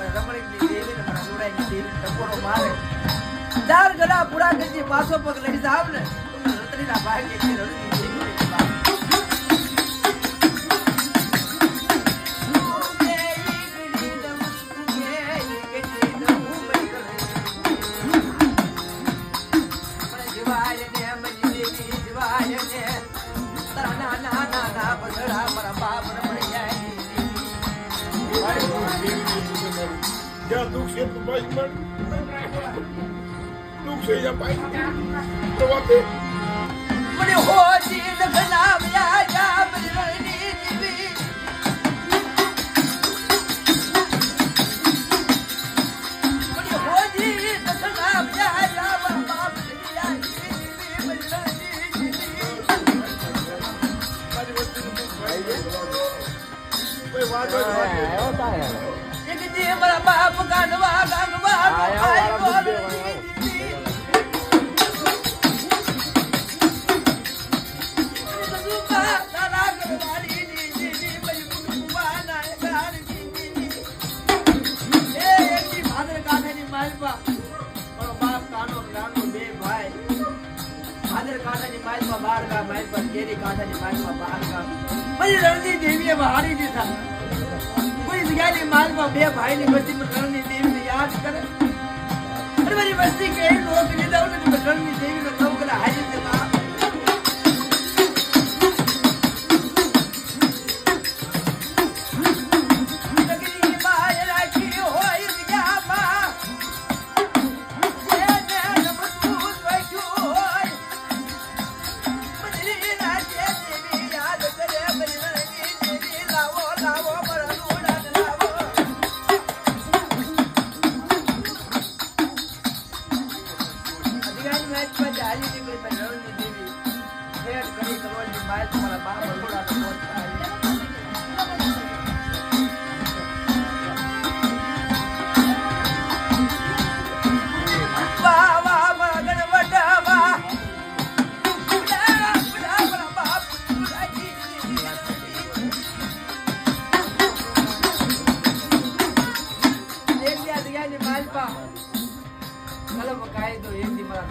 રમણીકની દેવીને મારા જોડાઈની દેવીને ટકોરો મારે ચાર ગળા પૂરા કરી પાછો પગ લઈ જાવ ને તમને રતડીના ભાગ્ય છે રણની દેવીને Ya duk şey tutmayın ben. Duk şey yapayım. Provate. મને હોજી દખનાવ્યા જા બજરણી જીવી મને હોજી દખનાવ્યા જા બાબા બજરિયા જીવી બજરણી જીવી મારી વસ્તુ કોઈ વાત હોય એક જી મારા બાપ કાઢવા ગાંગવા આય બોલ રણની દેવીએ હારી દીધા કોઈ જગ્યાની માલમાં બે ભાઈની વસ્તી પર રણની દેવીને યાદ કરે અને મારી વસ્તી કે લોક લીધા ને રણની દેવીનો નવકરા હારી દીધા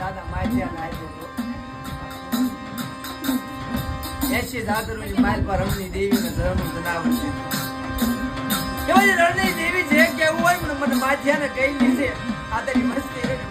દાદા માથિયા એસી દાદરુની માલ પર રણની દેવીને ધર્મનું જનાવર છે કેવાય રણની દેવી છે કેવું હોય મને માથિયાને કહી દીધે આ તારી મસ્તી